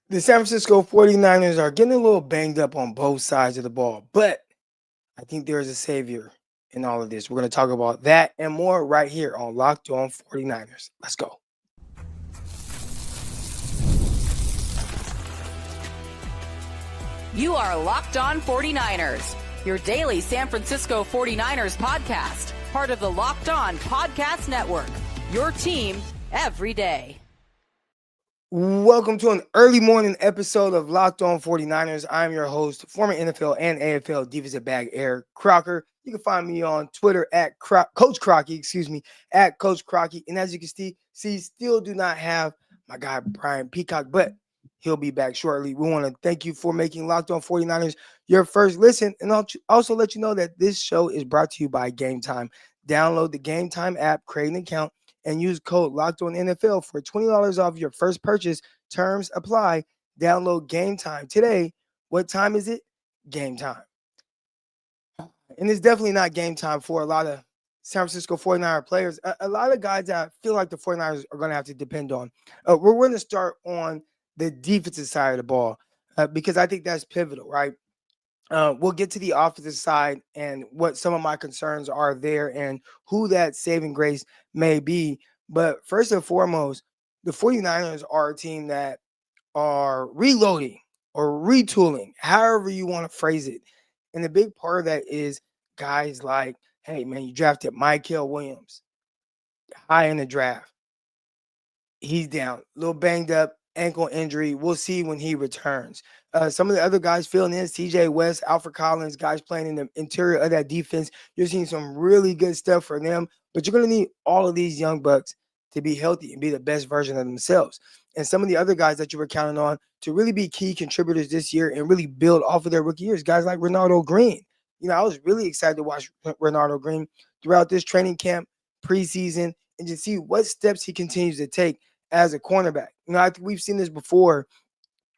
The San Francisco 49ers are getting a little banged up on both sides of the ball, but I think there is a savior in all of this. We're going to talk about that and more right here on Locked On 49ers. Let's go. You are Locked On 49ers, your daily San Francisco 49ers podcast, part of the Locked On Podcast Network, your team every day. Welcome to an early morning episode of Locked On 49ers. I'm your host, former NFL and AFL defensive back Eric Crocker. You can find me on Twitter at Coach Crocky, at Coach Crocky. And as you can see, still do not have my guy Brian Peacock, but he'll be back shortly. We want to thank you for making Locked On 49ers your first listen. And I'll also let you know that this show is brought to you by Game Time. Download the Game Time app, create an account, and use code LOCKEDONNFL for $20 off your first purchase. Terms apply. Download Game Time today. What time is it? Game time. And it's definitely not game time for a lot of San Francisco 49er players. A lot of guys that I feel like the 49ers are going to have to depend on. We're going to start on the defensive side of the ball because I think that's pivotal, right? We'll get to the offensive side and what some of my concerns are there and who that saving grace may be. But first and foremost, the 49ers are a team that are reloading or retooling, however you want to phrase it. And the big part of that is guys like, hey, man, you drafted Michael Williams high in the draft. He's down, a little banged up, ankle injury. We'll see when he returns. Some of the other guys filling in, CJ West, Alfred Collins, guys playing in the interior of that defense. You're seeing some really good stuff for them, but you're going to need all of these young bucks to be healthy and be the best version of themselves. And some of the other guys that you were counting on to really be key contributors this year and really build off of their rookie years, guys like Renardo Green. You know, I was really excited to watch Renardo Green throughout this training camp, preseason, and just see what steps he continues to take as a cornerback. You know, I think we've seen this before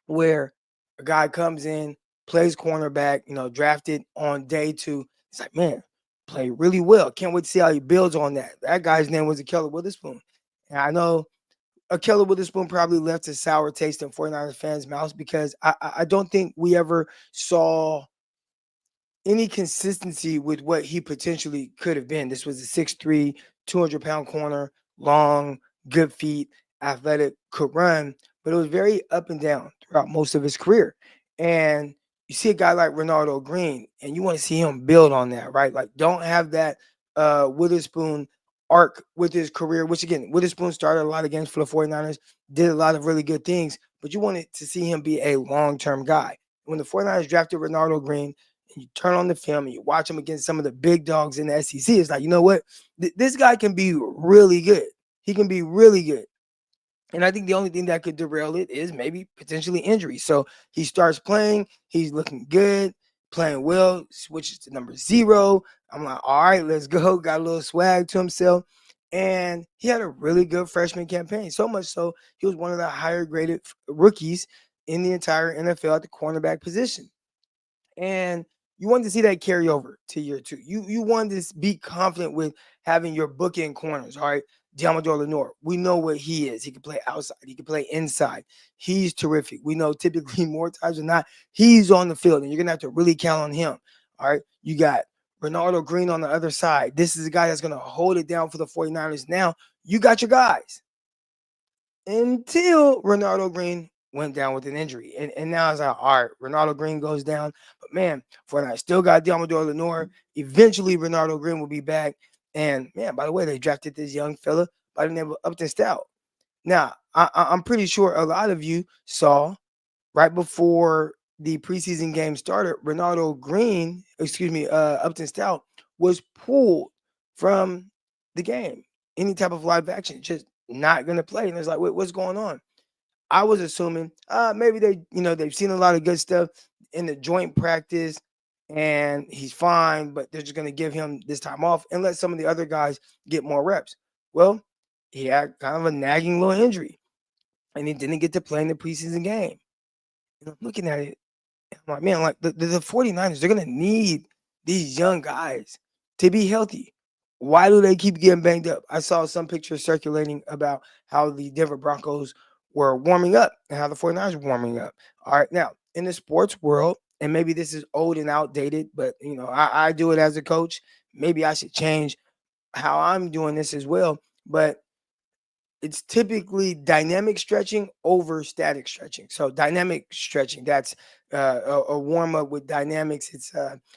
where a guy comes in, plays cornerback, you know, drafted on day 2. It's like, man, play really well. Can't wait to see how he builds on that. That guy's name was Ahkello Witherspoon. And I know Ahkello Witherspoon probably left a sour taste in 49ers fans' mouths because I don't think we ever saw any consistency with what he potentially could have been. This was a 6'3", 200-pound corner, long, good feet, athletic, could run, but it was very up and down throughout most of his career. And you see a guy like Renardo Green, and you want to see him build on that, right? Like, don't have that Witherspoon arc with his career, which, again, Witherspoon started a lot of games for the 49ers, did a lot of really good things, but you wanted to see him be a long-term guy. When the 49ers drafted Renardo Green, and you turn on the film and you watch him against some of the big dogs in the SEC, it's like, you know what? This guy can be really good. He can be really good. And I think the only thing that could derail it is maybe potentially injury. So he starts playing. He's looking good, playing well, switches to number 0. I'm like, all right, let's go. Got a little swag to himself. And he had a really good freshman campaign. So much so, he was one of the higher graded rookies in the entire NFL at the cornerback position. And you wanted to see that carry over to year 2. You wanted to be confident with having your bookend corners, all right? Diamador Lenore, we know what he is. He can play outside. He can play inside. He's terrific. We know typically more times than not, he's on the field, and you're going to have to really count on him, all right? You got Renardo Green on the other side. This is a guy that's going to hold it down for the 49ers. Now, you got your guys until Renardo Green went down with an injury. And now it's like, all right, Renardo Green goes down. But, man, I still got Diamador Lenore. Eventually, Renardo Green will be back. And, man, by the way, they drafted this young fella by the name of Upton Stout. Now, I'm pretty sure a lot of you saw right before the preseason game started, Upton Stout was pulled from the game. Any type of live action, just not going to play. And it's like, wait, what's going on? I was assuming maybe they've seen a lot of good stuff in the joint practice and he's fine, but they're just going to give him this time off and let some of the other guys get more reps. Well, he had kind of a nagging little injury and he didn't get to play in the preseason game. And I'm looking at it, I'm like, man, like the 49ers, they're going to need these young guys to be healthy. Why do they keep getting banged up? I saw some pictures circulating about how the Denver Broncos were warming up and how the 49ers were warming up. All right. Now, in the sports world, and maybe this is old and outdated, but I do it as a coach. Maybe I should change how I'm doing this as well. But it's typically dynamic stretching over static stretching. So dynamic stretching, that's a warm up with dynamics. It's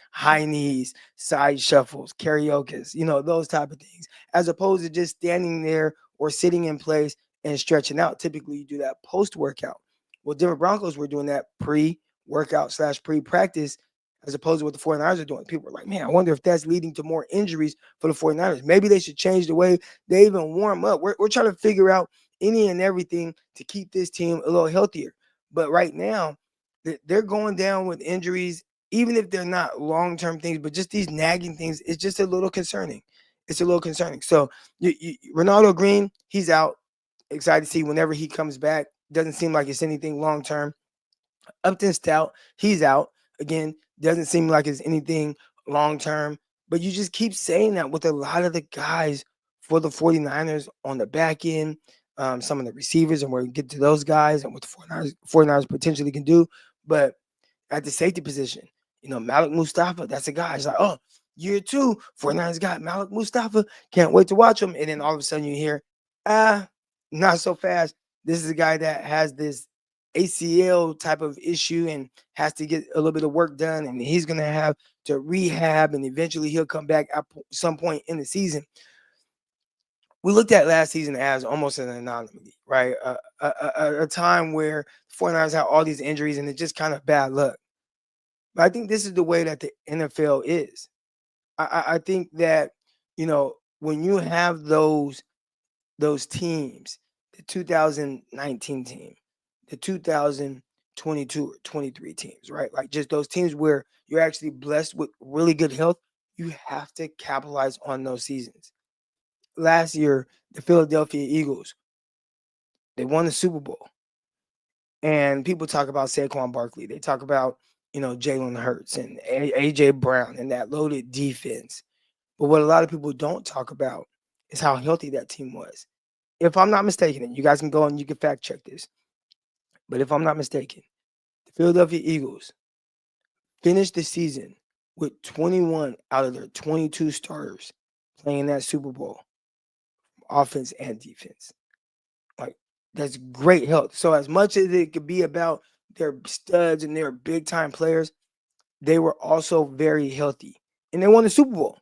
high knees, side shuffles, karaoke's, those type of things, as opposed to just standing there or sitting in place and stretching out. Typically, you do that post workout. Well, Denver Broncos were doing that pre workout / pre practice, as opposed to what the 49ers are doing. People are like, man, I wonder if that's leading to more injuries for the 49ers. Maybe they should change the way they even warm up. We're trying to figure out any and everything to keep this team a little healthier. But right now, they're going down with injuries, even if they're not long-term things, but just these nagging things. It's just a little concerning. It's a little concerning. So Ronaldo Green, he's out. Excited to see whenever he comes back. Doesn't seem like it's anything long-term. Upton Stout, he's out. Again, doesn't seem like it's anything long-term. But you just keep saying that with a lot of the guys for the 49ers on the back end, some of the receivers, and we're going to get to those guys and what the 49ers potentially can do. But at the safety position, Malik Mustafa, that's a guy. It's like, oh, year 2, 49ers got Malik Mustafa. Can't wait to watch him. And then all of a sudden you hear, not so fast. This is a guy that has this ACL type of issue and has to get a little bit of work done, and he's going to have to rehab, and eventually he'll come back at some point in the season. We looked at last season as almost an anomaly, right? A time where 49ers had all these injuries and it's just kind of bad luck. But I think this is the way that the NFL is. I think that, when you have those teams, the 2019 team, the 2022 or 23 teams, right? Like just those teams where you're actually blessed with really good health, you have to capitalize on those seasons. Last year, the Philadelphia Eagles, they won the Super Bowl. And people talk about Saquon Barkley. They talk about, Jalen Hurts and A.J. Brown and that loaded defense. But what a lot of people don't talk about is how healthy that team was. If I'm not mistaken, and you guys can go and you can fact check this, but if I'm not mistaken, the Philadelphia Eagles finished the season with 21 out of their 22 starters playing that Super Bowl, offense and defense. Like, that's great health. So as much as it could be about their studs and their big-time players, they were also very healthy. And they won the Super Bowl.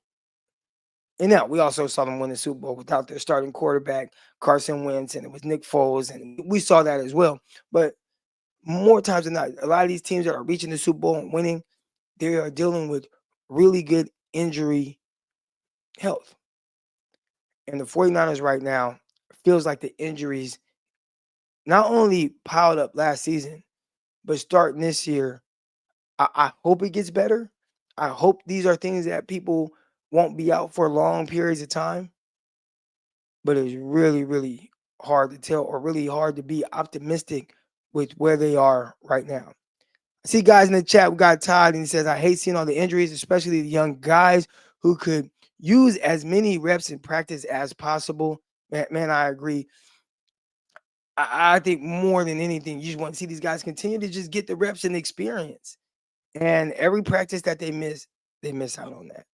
And now we also saw them win the Super Bowl without their starting quarterback, Carson Wentz, and it was Nick Foles, and we saw that as well. But more times than not, a lot of these teams that are reaching the Super Bowl and winning, they are dealing with really good injury health. And the 49ers right now feels like the injuries not only piled up last season, but starting this year, I hope it gets better. I hope these are things that people won't be out for long periods of time. But it's really, really hard to tell, or really hard to be optimistic with where they are right now. I see guys in the chat. We got Todd, and he says, I hate seeing all the injuries, especially the young guys who could use as many reps in practice as possible. Man, I agree. I think more than anything, you just want to see these guys continue to just get the reps and experience. And every practice that they miss out on that.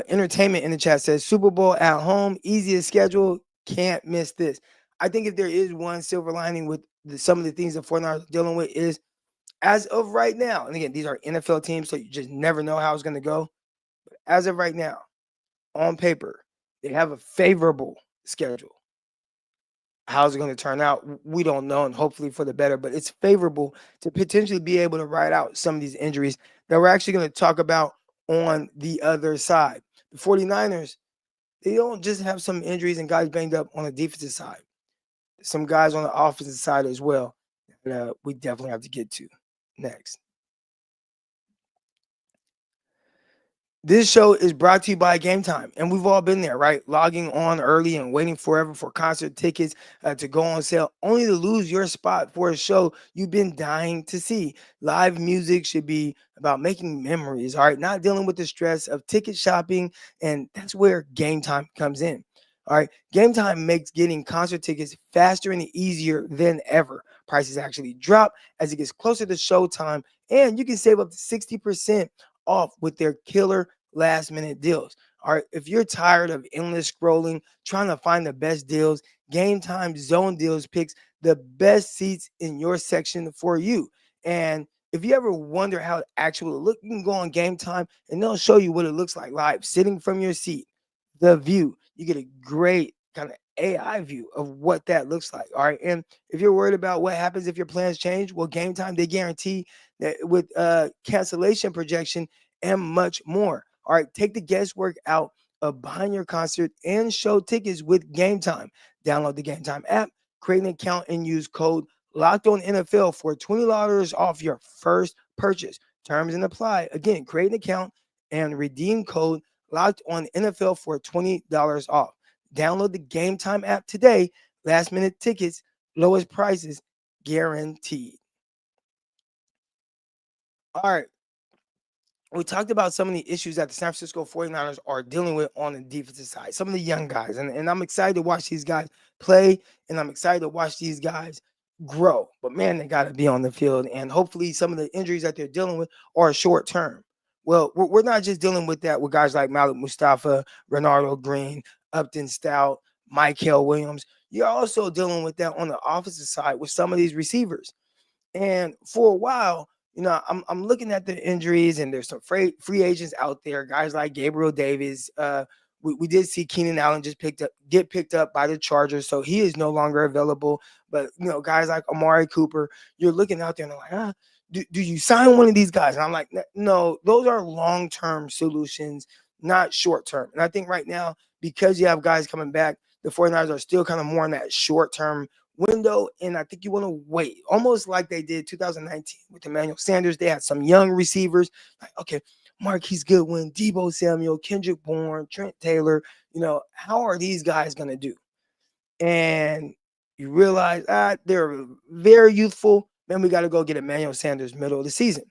Entertainment in the chat says, Super Bowl at home, easiest schedule, can't miss this. I think if there is one silver lining with some of the things that 49ers are dealing with is, as of right now, and again, these are NFL teams, so you just never know how it's going to go. But as of right now, on paper, they have a favorable schedule. How's it going to turn out? We don't know, and hopefully for the better, but it's favorable to potentially be able to ride out some of these injuries that we're actually going to talk about on the other side. The 49ers, they don't just have some injuries and guys banged up on the defensive side. Some guys on the offensive side as well that we definitely have to get to next. This show is brought to you by Game Time, and we've all been there, right? Logging on early and waiting forever for concert tickets to go on sale, only to lose your spot for a show you've been dying to see. Live music should be about making memories, all right? Not dealing with the stress of ticket shopping, and that's where Game Time comes in. All right. Game Time makes getting concert tickets faster and easier than ever. Prices actually drop as it gets closer to showtime, and you can save up to 60% off with their killer last minute deals. All right. If you're tired of endless scrolling, trying to find the best deals, Game Time Zone Deals picks the best seats in your section for you. And if you ever wonder how it actually look, you can go on Game Time and they'll show you what it looks like live, sitting from your seat. The view, you get a great kind of AI view of what that looks like. All right. And if you're worried about what happens if your plans change, well, Game Time, they guarantee that with cancellation projection and much more. All right. Take the guesswork out of buying your concert and show tickets with Game Time. Download the Game Time app, create an account, and use code Locked On NFL for $20 off your first purchase. Terms and apply. Again, create an account and redeem code Locked On NFL for $20 off. Download the Game Time app today. Last minute tickets, lowest prices guaranteed. All right. We talked about some of the issues that the San Francisco 49ers are dealing with on the defensive side, some of the young guys. And I'm excited to watch these guys play, and I'm excited to watch these guys grow. But man, they got to be on the field. And hopefully, some of the injuries that they're dealing with are short term. Well, we're not just dealing with that with guys like Malik Mustafa, Renardo Green, Upton Stout, Michael Williams. You're also dealing with that on the offensive side with some of these receivers. And for a while, I'm looking at the injuries, and there's some free agents out there, guys like Gabriel Davis. We did see Keenan Allen just get picked up by the Chargers, so he is no longer available. But guys like Amari Cooper, you're looking out there and they're like, do you sign one of these guys? And I'm like, no, those are long-term solutions, not short-term. And I think right now, because you have guys coming back, the 49ers are still kind of more in that short-term window, and I think you want to wait, almost like they did 2019 with Emmanuel Sanders. They had some young receivers, like, okay, Marquise Goodwin, Deebo Samuel, Kendrick Bourne, Trent Taylor. How are these guys going to do? And you realize, they're very youthful. Then we got to go get Emmanuel Sanders middle of the season.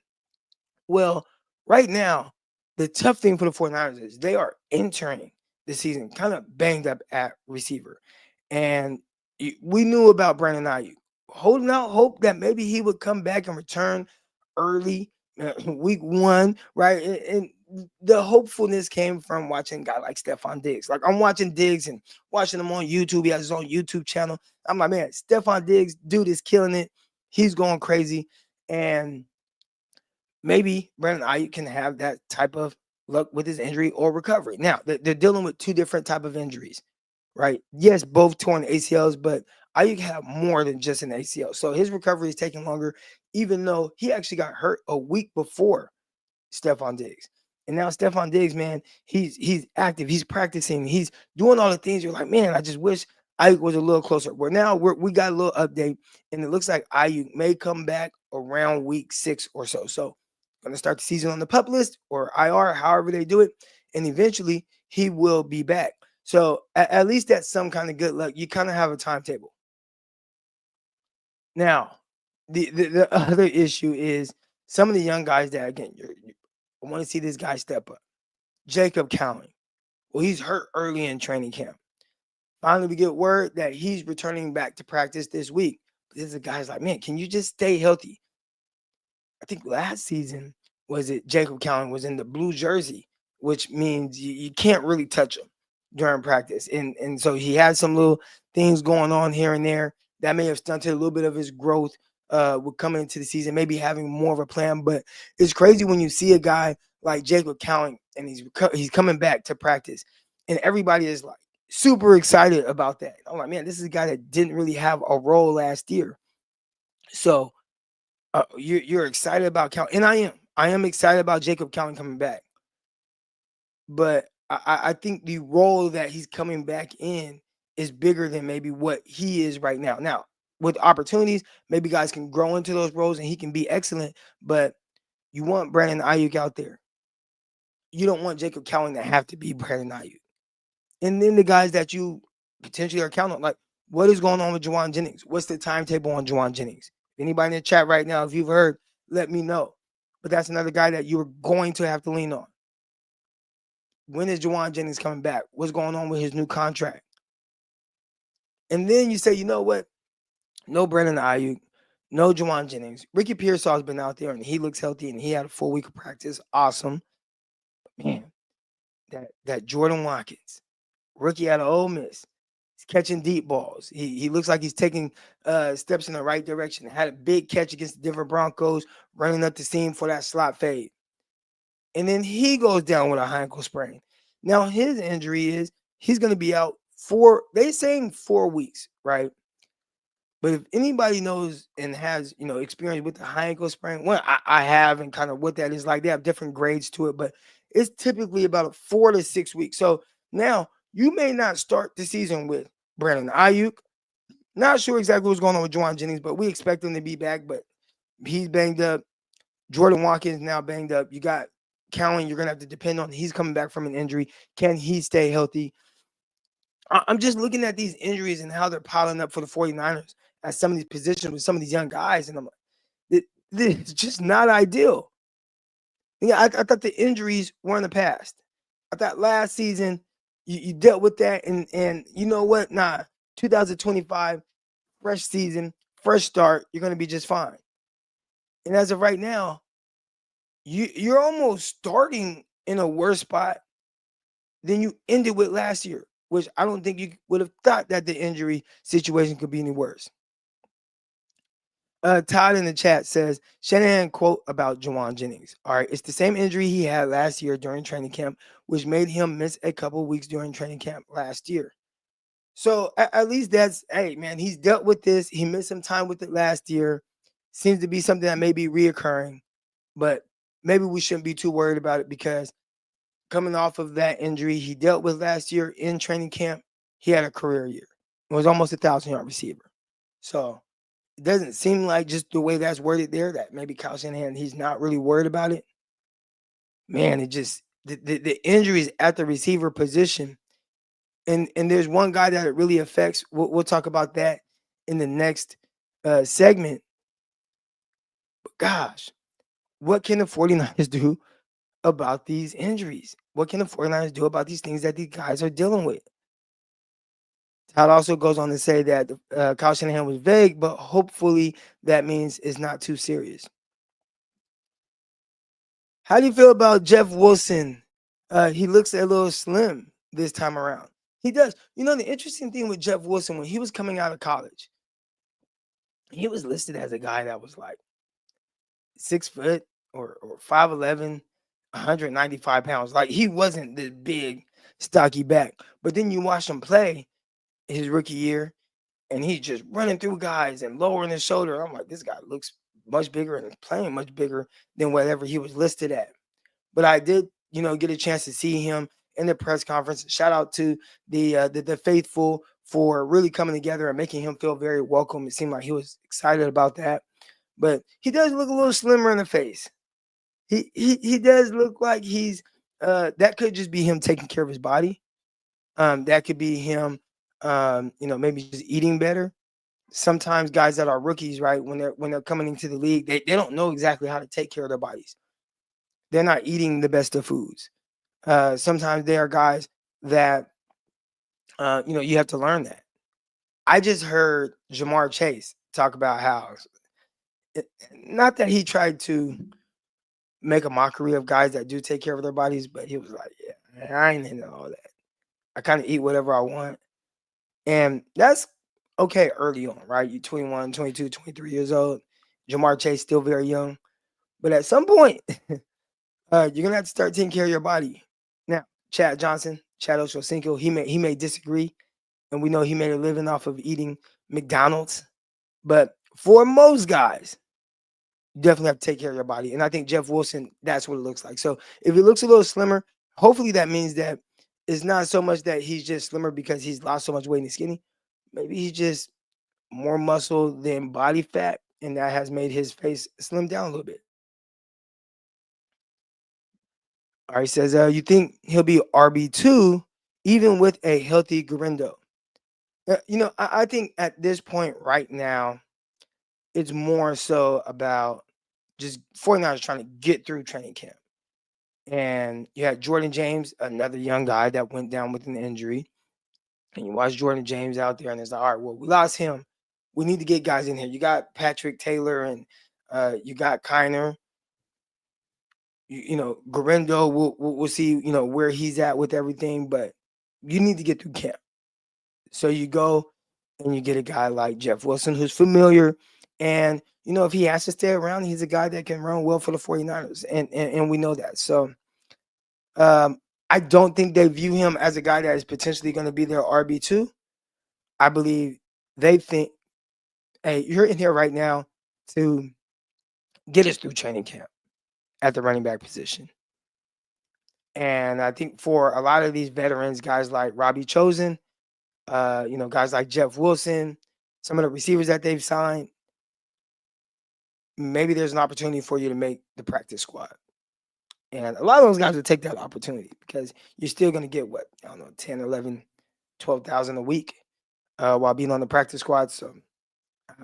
Well, right now, the tough thing for the 49ers is they are entering the season kind of banged up at receiver. And we knew about Brandon Ayuk, holding out hope that maybe he would come back and return early, week one, right? And the hopefulness came from watching a guy like Stephon Diggs. Like, I'm watching Diggs and watching him on YouTube. He has his own YouTube channel. I'm like, man, Stephon Diggs, dude is killing it. He's going crazy. And maybe Brandon Ayuk can have that type of luck with his injury or recovery. Now, they're dealing with two different type of injuries, right? Yes, both torn ACLs, but Ayuk had more than just an ACL. So his recovery is taking longer, even though he actually got hurt a week before Stephon Diggs. And now Stephon Diggs, man, he's active, he's practicing, he's doing all the things. You're like, man, I just wish Ayuk was a little closer. Well, now we got a little update, and it looks like Ayuk may come back around week 6 or so. So going to start the season on the PUP list or IR, however they do it, and eventually he will be back. So at least that's some kind of good luck. You kind of have a timetable. Now, the other issue is some of the young guys that, again, I want to see this guy step up. Jacob Cowling. Well, he's hurt early in training camp. Finally, we get word that he's returning back to practice this week. But this is a guy's like, man, can you just stay healthy? I think last season, was it Jacob Cowling was in the blue jersey, which means you can't really touch him during practice. And so he had some little things going on here and there that may have stunted a little bit of his growth with coming into the season, maybe having more of a plan. But it's crazy when you see a guy like Jacob Cowling and he's coming back to practice, and everybody is like super excited about that. I'm like, man, this is a guy that didn't really have a role last year. So you're excited about Cowling, and I am excited about Jacob Cowling coming back. But I think the role that he's coming back in is bigger than maybe what he is right now. Now, with opportunities, maybe guys can grow into those roles and he can be excellent. But you want Brandon Ayuk out there. You don't want Jacob Cowling to have to be Brandon Ayuk. And then the guys that you potentially are counting on, like, what is going on with Juwan Jennings? What's the timetable on Juwan Jennings? Anybody in the chat right now, if you've heard, let me know. But that's another guy that you're going to have to lean on. When is Juwan Jennings coming back? What's going on with his new contract? And then you say, you know what? No Brandon Ayuk, no Juwan Jennings. Ricky Pearsall's been out there and he looks healthy and he had a full week of practice. Awesome. Man, that Jordan Watkins, rookie out of Ole Miss, he's catching deep balls. He looks like he's taking steps in the right direction. Had a big catch against the Denver Broncos, running up the seam for that slot fade. And then he goes down with a high ankle sprain. Now his injury is he's going to be out for they saying 4 weeks, right? But if anybody knows and has experience with the high ankle sprain, well, I have and kind of what that is like. They have different grades to it, but it's typically about 4 to 6 weeks. So now you may not start the season with Brandon Ayuk. Not sure exactly what's going on with Juwan Jennings, but we expect him to be back. But he's banged up. Jordan Watkins now banged up. You got Cowan, you're gonna have to depend on. He's coming back from an injury. Can he stay healthy? I'm just looking at these injuries and how they're piling up for the 49ers at some of these positions with some of these young guys, and I'm like, it's just not ideal. Yeah, I thought the injuries were in the past. I thought last season you dealt with that, and you know what? Nah, 2025, fresh season, fresh start. You're gonna be just fine. And as of right now, you're almost starting in a worse spot than you ended with last year, which I don't think you would have thought that the injury situation could be any worse. Todd in the chat says Shanahan quote about Juwan Jennings. All right, it's the same injury he had last year during training camp, which made him miss a couple weeks during training camp last year. So at least that's hey man, he's dealt with this. He missed some time with it last year. Seems to be something that may be reoccurring, but maybe we shouldn't be too worried about it because coming off of that injury he dealt with last year in training camp, he had a career year. It was almost 1,000-yard receiver. So it doesn't seem like just the way that's worded there that maybe Kyle Shanahan, he's not really worried about it. Man, it just the injuries at the receiver position, and there's one guy that it really affects. We'll talk about that in the next segment. But gosh, what can the 49ers do about these injuries? What can the 49ers do about these things that these guys are dealing with? Todd also goes on to say that Kyle Shanahan was vague, but hopefully that means it's not too serious. How do you feel about Jeff Wilson? He looks a little slim this time around. He does. You know, the interesting thing with Jeff Wilson, when he was coming out of college, he was listed as a guy that was like 6 foot or 5'11", 195 pounds. Like he wasn't the big, stocky back. But then you watch him play his rookie year, and he's just running through guys and lowering his shoulder. I'm like, this guy looks much bigger and playing much bigger than whatever he was listed at. But I did, get a chance to see him in the press conference. Shout out to the faithful for really coming together and making him feel very welcome. It seemed like he was excited about that. But he does look a little slimmer in the face. He does look like he's that could just be him taking care of his body. That could be him maybe just eating better. Sometimes guys that are rookies, right, when they're coming into the league, they don't know exactly how to take care of their bodies. They're not eating the best of foods. Sometimes they are guys that you have to learn that. I just heard Jamar Chase talk about how not that he tried to make a mockery of guys that do take care of their bodies, but he was like, yeah, I ain't into all that. I kind of eat whatever I want. And that's okay early on, right? You're 21, 22, 23 years old. Jamar Chase still very young. But at some point, you're going to have to start taking care of your body. Now, Chad Johnson, Chad Ochocinco, he may disagree. And we know he made a living off of eating McDonald's. But for most guys, you definitely have to take care of your body. And I think Jeff Wilson, that's what it looks like. So if he looks a little slimmer, hopefully that means that it's not so much that he's just slimmer because he's lost so much weight and he's skinny. Maybe he's just more muscle than body fat, and that has made his face slim down a little bit. All right, he says, you think he'll be RB2 even with a healthy Garindo? I think at this point right now, it's more so about just 49ers trying to get through training camp. And you had Jordan James, another young guy that went down with an injury. and you watch Jordan James out there, and it's like, all right, well, we lost him. We need to get guys in here. You got Patrick Taylor, and you got Kiner. Garendo. We'll see. Where he's at with everything, but you need to get through camp. So you go and you get a guy like Jeff Wilson, who's familiar, and if he has to stay around, he's a guy that can run well for the 49ers, and we know that. So I don't think they view him as a guy that is potentially going to be their RB2. I believe they think, hey, you're in here right now to get us through training camp at the running back position. And I think for a lot of these veterans, guys like Robbie Chosen, guys like Jeff Wilson, some of the receivers that they've signed, maybe there's an opportunity for you to make the practice squad. And a lot of those guys will take that opportunity because you're still going to get, 10, 11, 12,000 a week while being on the practice squad. So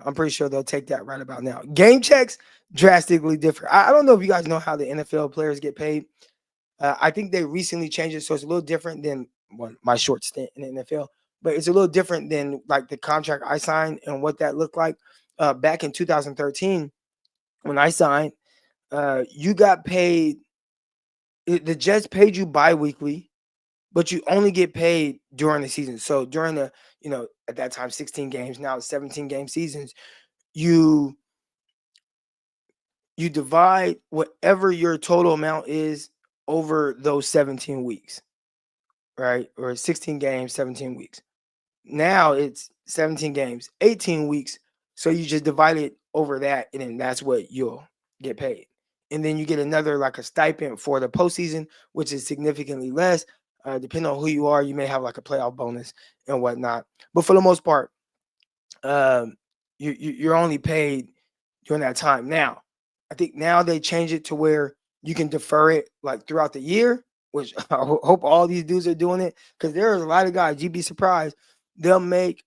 I'm pretty sure they'll take that right about now. Game checks, drastically different. I don't know if you guys know how the NFL players get paid. I think they recently changed it, so it's a little different than my short stint in the NFL. But it's a little different than like the contract I signed and what that looked like back in 2013 when I signed. You got paid. The Jets paid you bi-weekly, but you only get paid during the season. So during the, at that time, 16 games, now it's 17 game seasons, you divide whatever your total amount is over those 17 weeks, right? Or 16 games, 17 weeks. Now it's 17 games, 18 weeks. So you just divide it over that, and then that's what you'll get paid. And then you get another like a stipend for the postseason, which is significantly less. Depending on who you are, you may have like a playoff bonus and whatnot. But for the most part, you're only paid during that time. Now, I think now they change it to where you can defer it like throughout the year, which I hope all these dudes are doing it, because there's a lot of guys, you'd be surprised, they'll make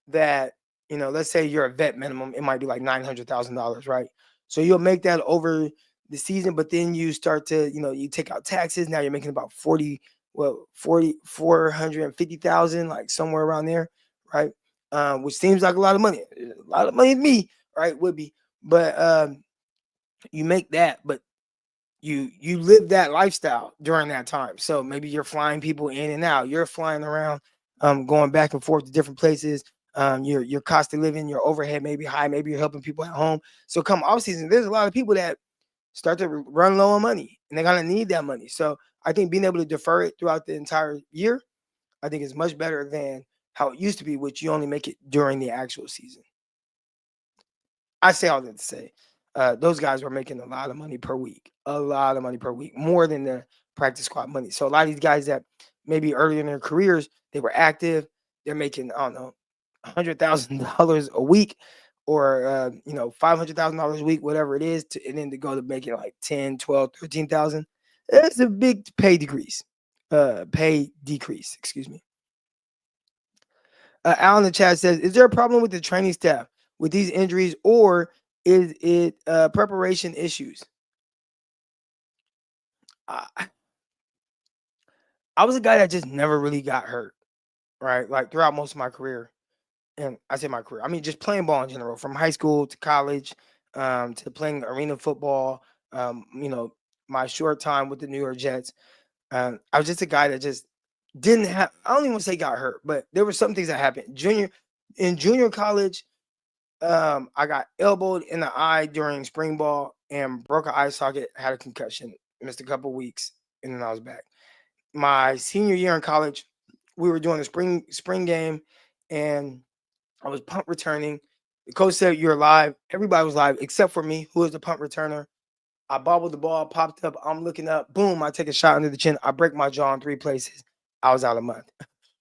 that, let's say you're a vet minimum, it might be like $900,000, right? So you'll make that over the season, but then you start to, you take out taxes. Now you're making about 450,000, like somewhere around there, right? Which seems like a lot of money. A lot of money to me, right? Would be, but you make that, but you live that lifestyle during that time. So maybe you're flying people in and out. You're flying around, going back and forth to different places. Your cost of living, your overhead may be high. Maybe you're helping people at home. So come off season, there's a lot of people that start to run low on money, and they're gonna need that money. So I think being able to defer it throughout the entire year, I think is much better than how it used to be, which you only make it during the actual season. I say all that to say, those guys were making a lot of money per week, more than the practice squad money. So a lot of these guys that maybe early in their careers, they were active, they're making, I don't know, $100,000 a week, or $500,000 a week, whatever it is, and then to go to making like 10, 12, 13,000. It's a big pay decrease. Excuse me. Al in the chat says, is there a problem with the training staff with these injuries, or is it preparation issues? I was a guy that just never really got hurt, right? Like throughout most of my career. And I say my career, I mean, just playing ball in general, from high school to college, to playing arena football, my short time with the New York Jets. I was just a guy that just didn't have, I don't even want to say got hurt, but there were some things that happened. In junior college, I got elbowed in the eye during spring ball and broke an eye socket, had a concussion, missed a couple weeks, and then I was back. My senior year in college, we were doing a spring game, and I was punt returning. The coach said, you're live. Everybody was live except for me, who was the punt returner. I bobbled the ball, popped up. I'm looking up. Boom, I take a shot under the chin. I break my jaw in 3 places. I was out a month.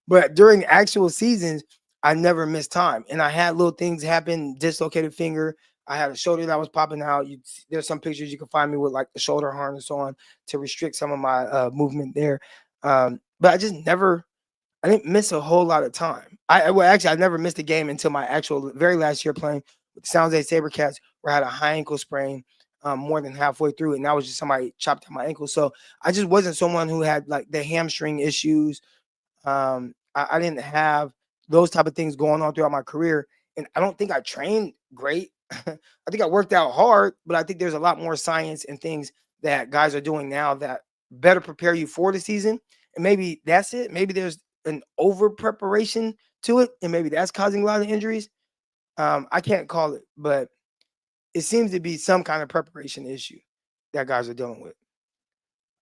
But during actual seasons, I never missed time. And I had little things happen, dislocated finger. I had a shoulder that was popping out. There's some pictures you can find me with like the shoulder harness on to restrict some of my movement there. But I just never – I didn't miss a whole lot of time. I never missed a game until my actual very last year playing with the San Jose SaberCats, where I had a high ankle sprain more than halfway through, and that was just somebody chopped out my ankle. So I just wasn't someone who had like the hamstring issues. I didn't have those type of things going on throughout my career. And I don't think I trained great. I think I worked out hard, but I think there's a lot more science and things that guys are doing now that better prepare you for the season. And maybe that's it. Maybe there's an over preparation to it, and maybe that's causing a lot of injuries. I can't call it, but it seems to be some kind of preparation issue that guys are dealing with.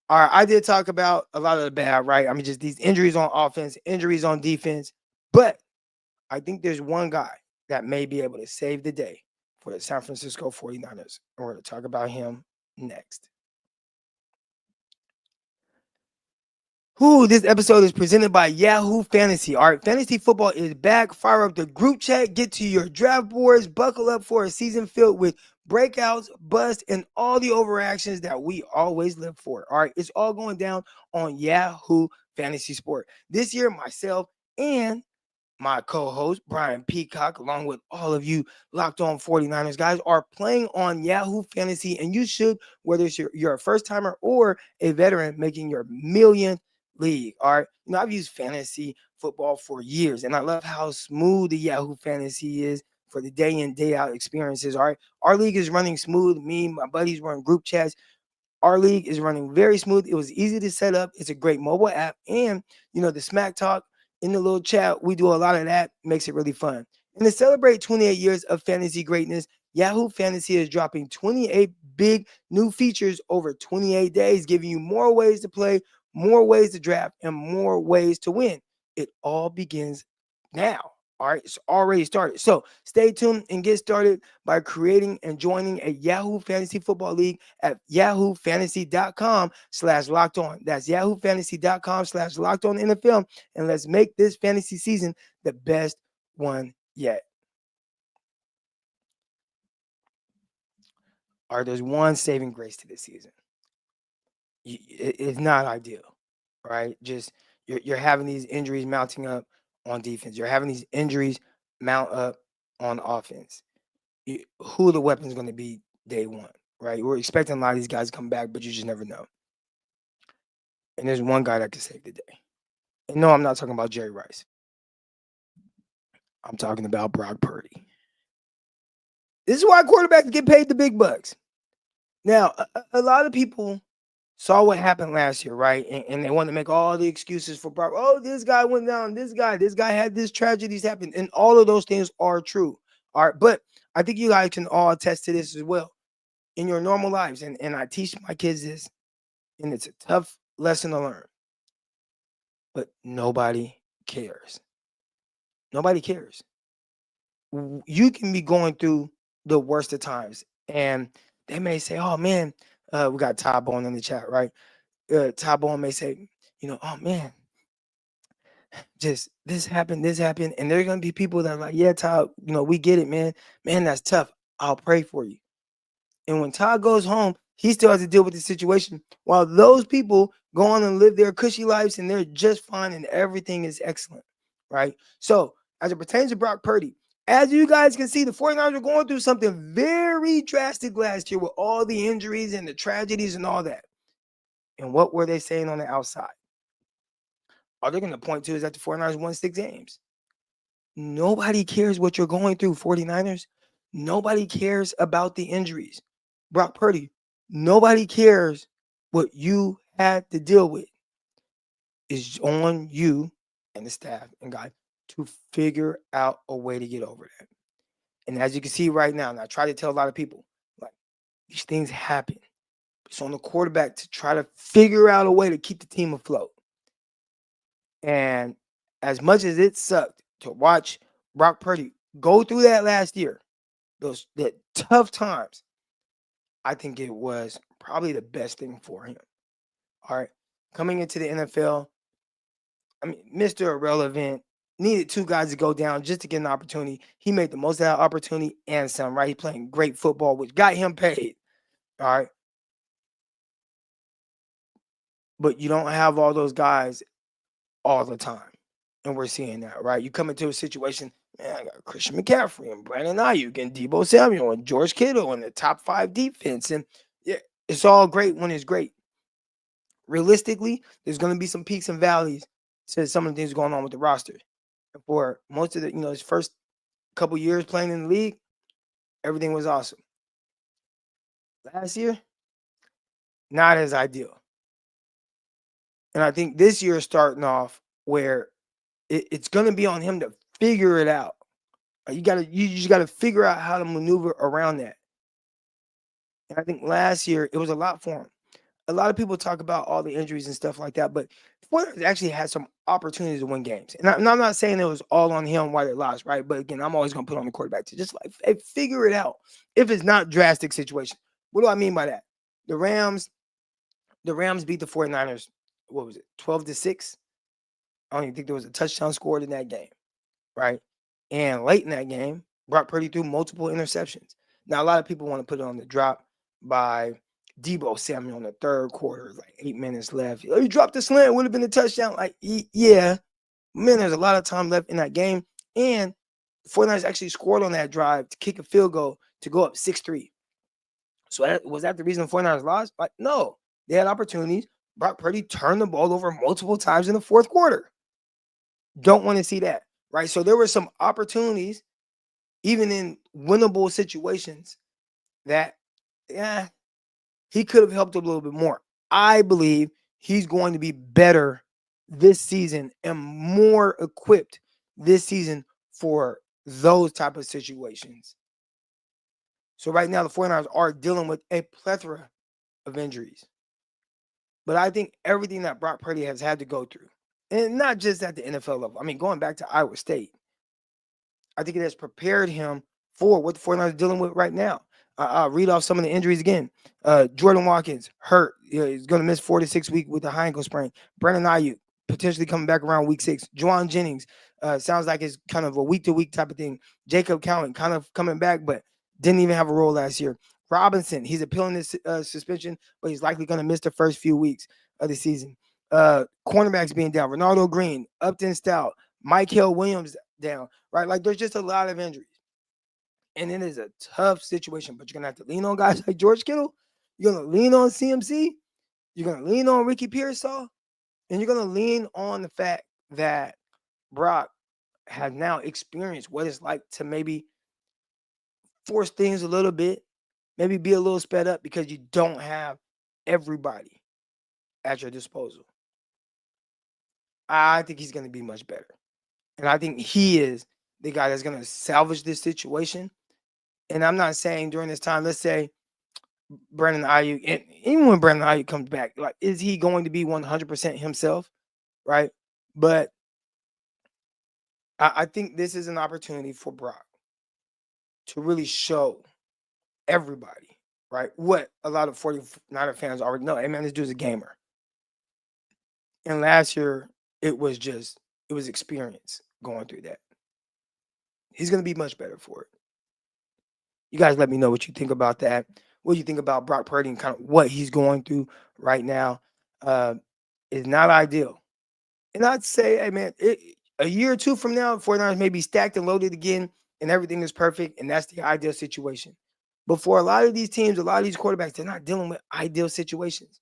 All right, I did talk about a lot of the bad, right? I mean, just these injuries on offense, injuries on defense, but I think there's one guy that may be able to save the day for the San Francisco 49ers. And we're going to talk about him next. This episode is presented by Yahoo Fantasy. All right, fantasy football is back. Fire up the group chat, get to your draft boards, buckle up for a season filled with breakouts, busts, and all the overreactions that we always live for. All right, it's all going down on Yahoo Fantasy Sport. This year, myself and my co-host Brian Peacock, along with all of you Locked On 49ers guys, are playing on Yahoo Fantasy, and you should, whether it's you're a first timer or a veteran making your millionth league. All right, I've used fantasy football for years, and I love how smooth the Yahoo Fantasy is for the day in day out experiences. All right, our league is running smooth. Me, my buddies run group chats. Our league is running very smooth. It was easy to set up. It's a great mobile app. And, the smack talk in the little chat, we do a lot of that. Makes it really fun. And to celebrate 28 years of fantasy greatness, Yahoo Fantasy is dropping 28 big new features over 28 days, giving you more ways to play, more ways to draft, and more ways to win. It all begins now. All right, it's already started. So stay tuned and get started by creating and joining a Yahoo Fantasy Football League at yahoofantasy.com/locked on. That's yahoofantasy.com/locked on NFL. And let's make this fantasy season the best one yet. All right, there's one saving grace to this season. It's not ideal, right? Just you're having these injuries mounting up on defense. You're having these injuries mount up on offense. Who are the weapons going to be day one, right? We're expecting a lot of these guys to come back, but you just never know. And there's one guy that can save the day. And no, I'm not talking about Jerry Rice. I'm talking about Brock Purdy. This is why quarterbacks get paid the big bucks. Now, a lot of people saw what happened last year, right? And they want to make all the excuses for Brock. Oh, this guy went down. This guy had this tragedies happen. And all of those things are true. All right. But I think you guys can all attest to this as well in your normal lives. And I teach my kids this, and it's a tough lesson to learn. But nobody cares. Nobody cares. You can be going through the worst of times, and they may say, oh, man, we got Todd Bone in the chat, right? Todd Bone may say, oh, man, just this happened. And there are going to be people that are like, yeah, Todd, we get it, man. Man, that's tough. I'll pray for you. And when Todd goes home, he still has to deal with the situation while those people go on and live their cushy lives and they're just fine and everything is excellent, right? So as it pertains to Brock Purdy, as you guys can see, the 49ers are going through something very drastic last year with all the injuries and the tragedies and all that. And what were they saying on the outside? All they're going to point to is that the 49ers won 6 games. Nobody cares what you're going through, 49ers. Nobody cares about the injuries. Brock Purdy, nobody cares what you had to deal with. It's on you and the staff and guys to figure out a way to get over that. And as you can see right now, and I try to tell a lot of people, like, these things happen. It's on the quarterback to try to figure out a way to keep the team afloat. And as much as it sucked to watch Brock Purdy go through that last year, that tough times, I think it was probably the best thing for him. All right. Coming into the NFL, I mean, Mr. Irrelevant needed 2 guys to go down just to get an opportunity. He made the most of that opportunity and some, right? He playing great football, which got him paid. All right. But you don't have all those guys all the time. And we're seeing that, right? You come into a situation, man, I got Christian McCaffrey and Brandon Ayuk and Deebo Samuel and George Kittle and the top 5 defense. And yeah, it's all great when it's great. Realistically, there's going to be some peaks and valleys to some of the things going on with the roster. For most of the, his first couple years playing in the league, everything was awesome. Last year, not as ideal. And I think this year is starting off where it's going to be on him to figure it out. You just got to figure out how to maneuver around that. And I think last year it was a lot for him. A lot of people talk about all the injuries and stuff like that, but Warriors actually had some opportunities to win games. And I'm not saying it was all on him why they lost, right? But again, I'm always going to put on the quarterback to just like hey, figure it out. If it's not drastic situation, what do I mean by that? The Rams beat the 49ers. What was it? 12-6. I don't even think there was a touchdown scored in that game, right? And late in that game, Brock Purdy threw multiple interceptions. Now, a lot of people want to put it on the drop by Debo Samuel in the third quarter, like 8 minutes left. You dropped the slant, it would have been a touchdown. Like, yeah, man, there's a lot of time left in that game. And the 49ers actually scored on that drive to kick a field goal to go up 6-3. So was that the reason the 49ers lost? Like, no. They had opportunities. Brock Purdy turned the ball over multiple times in the fourth quarter. Don't want to see that, right? So there were some opportunities, even in winnable situations, that, yeah, he could have helped a little bit more. I believe he's going to be better this season and more equipped this season for those type of situations. So right now, the 49ers are dealing with a plethora of injuries. But I think everything that Brock Purdy has had to go through, and not just at the NFL level, I mean, going back to Iowa State, I think it has prepared him for what the 49ers are dealing with right now. I'll read off some of the injuries again. Jordan Watkins, hurt. He's going to miss 4 to 6 weeks with a high ankle sprain. Brandon Ayuk, potentially coming back around week 6. Juwan Jennings, sounds like it's kind of a week-to-week type of thing. Jacob Cowan, kind of coming back, but didn't even have a role last year. Robinson, he's appealing his suspension, but he's likely going to miss the first few weeks of the season. Cornerbacks being down. Ronaldo Green, Upton Stout, Michael Williams down, right? Like, there's just a lot of injuries. And it is a tough situation, but you're going to have to lean on guys like George Kittle. You're going to lean on CMC. You're going to lean on Ricky Pearsall. And you're going to lean on the fact that Brock has now experienced what it's like to maybe force things a little bit, maybe be a little sped up because you don't have everybody at your disposal. I think he's going to be much better. And I think he is the guy that's going to salvage this situation. And I'm not saying during this time, let's say Brandon Ayuk, and even when Brandon Ayuk comes back, like, is he going to be 100% himself, right? But I think this is an opportunity for Brock to really show everybody, right, what a lot of 49er fans already know. Hey, man, this dude's a gamer. And last year, it was experience going through that. He's going to be much better for it. You guys let me know what you think about that. What do you think about Brock Purdy and kind of what he's going through right now? Is not ideal. And I'd say, hey, man, a year or two from now, 49ers may be stacked and loaded again and everything is perfect, and that's the ideal situation. But for a lot of these teams, a lot of these quarterbacks, they're not dealing with ideal situations.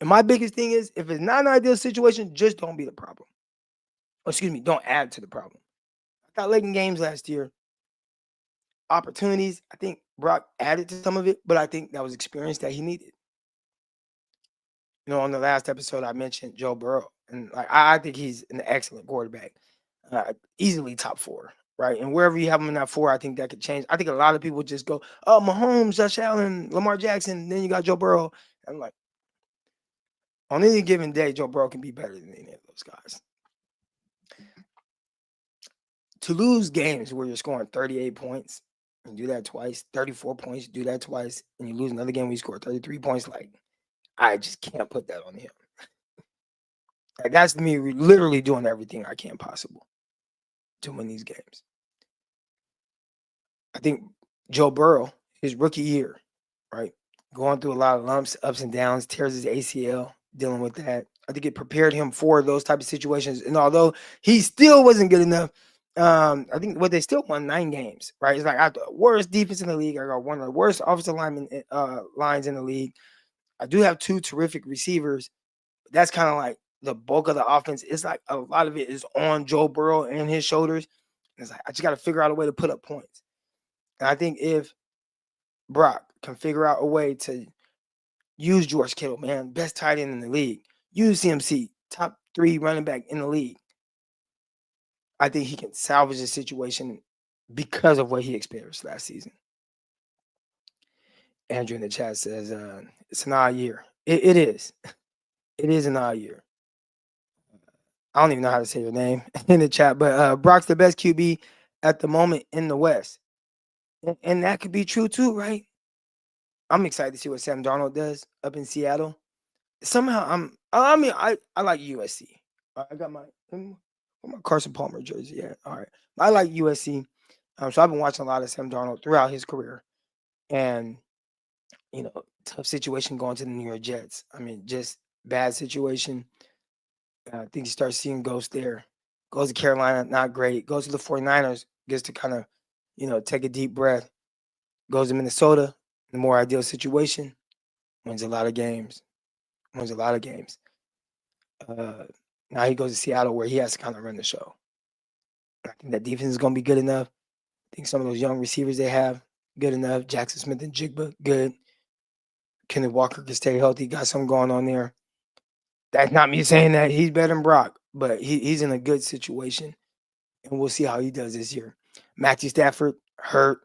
And my biggest thing is, if it's not an ideal situation, just don't be the problem. Or excuse me, don't add to the problem. I got late in games last year. Opportunities, I think Brock added to some of it, but I think that was experience that he needed. On the last episode, I mentioned Joe Burrow, and like I think he's an excellent quarterback, easily top 4, right? And wherever you have him in that 4, I think that could change. I think a lot of people just go, "Oh, Mahomes, Josh Allen, Lamar Jackson," then you got Joe Burrow. I'm like, on any given day, Joe Burrow can be better than any of those guys. To lose games where you're scoring 38 points and do that twice, 34 points, do that twice, and you lose another game where you score 33 points, like, I just can't put that on him. Like, that's me literally doing everything I can possible to win these games. I think Joe Burrow, his rookie year, right, going through a lot of lumps, ups and downs, tears his ACL, dealing with that. I think it prepared him for those type of situations. And although he still wasn't good enough, I think they still won 9 games, right? It's like I got the worst defense in the league. I got one of the worst offensive lines in the league. I do have 2 terrific receivers. But that's kind of like the bulk of the offense, it's like a lot of it is on Joe Burrow and his shoulders. It's like I just got to figure out a way to put up points. And I think if Brock can figure out a way to use George Kittle, man, best tight end in the league, use CMC, top 3 running back in the league, I think he can salvage the situation because of what he experienced last season. Andrew in the chat says it's an odd year. It is. It is an odd year. I don't even know how to say your name in the chat, but Brock's the best QB at the moment in the West. And that could be true too, right? I'm excited to see what Sam Darnold does up in Seattle. Somehow I like USC. I got my Carson Palmer jersey. Yeah, all right. I like USC. So I've been watching a lot of Sam Darnold throughout his career. And, tough situation going to the New York Jets. I mean, just bad situation. I think you start seeing ghosts there. Goes to Carolina, not great. Goes to the 49ers, gets to kind of, take a deep breath. Goes to Minnesota, the more ideal situation. Wins a lot of games. Now he goes to Seattle where he has to kind of run the show. I think that defense is going to be good enough. I think some of those young receivers they have, good enough. Jackson Smith and Jigba, good. Kenneth Walker can stay healthy, got something going on there. That's not me saying that he's better than Brock, but he's in a good situation, and we'll see how he does this year. Matthew Stafford, hurt.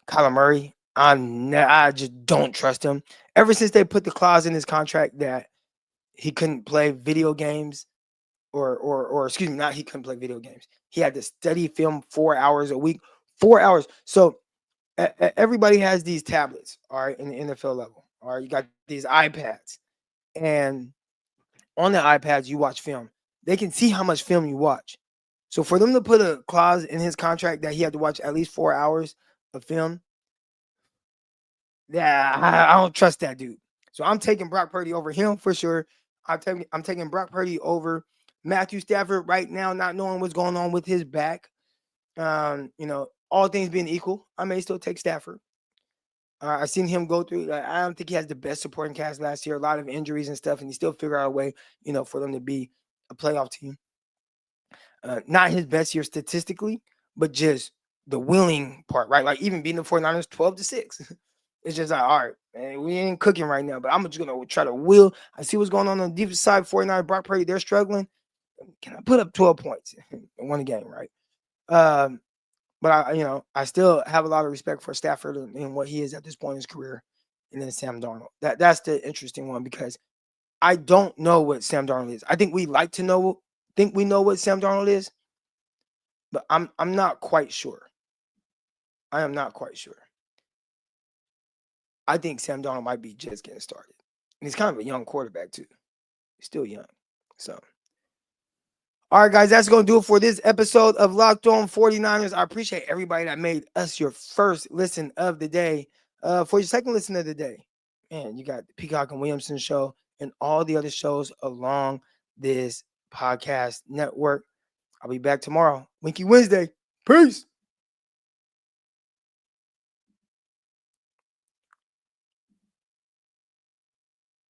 Kyler Murray, I just don't trust him. Ever since they put the clause in his contract that he couldn't play video games, or excuse me, not he couldn't play video games. He had to study film 4 hours a week, 4 hours. So everybody has these tablets, all right, in the NFL level. All right, you got these iPads, and on the iPads you watch film. They can see how much film you watch. So for them to put a clause in his contract that he had to watch at least 4 hours of film, yeah, I don't trust that dude. So I'm taking Brock Purdy over him for sure. I'm taking Brock Purdy over Matthew Stafford right now, not knowing what's going on with his back. All things being equal, I may still take Stafford. I've seen him go through. I don't think he has the best supporting cast last year. A lot of injuries and stuff, and he still figured out a way, for them to be a playoff team. Not his best year statistically, but just the willing part, right? Like even beating the 49ers 12-6. It's just like, all right, man, we ain't cooking right now, but I'm just going to try to will. I see what's going on the defensive side. 49ers, Brock Purdy, they're struggling. Can I put up 12 points in one game, right? But I still have a lot of respect for Stafford and what he is at this point in his career, and then Sam Darnold. That's the interesting one because I don't know what Sam Darnold is. I think we like to know, think we know what Sam Darnold is, but I'm not quite sure. I am not quite sure. I think Sam Darnold might be just getting started. And he's kind of a young quarterback too. He's still young. So, all right, guys, that's going to do it for this episode of Locked On 49ers. I appreciate everybody that made us your first listen of the day. For your second listen of the day, man, you got the Peacock and Williamson show and all the other shows along this podcast network. I'll be back tomorrow. Winky Wednesday. Peace.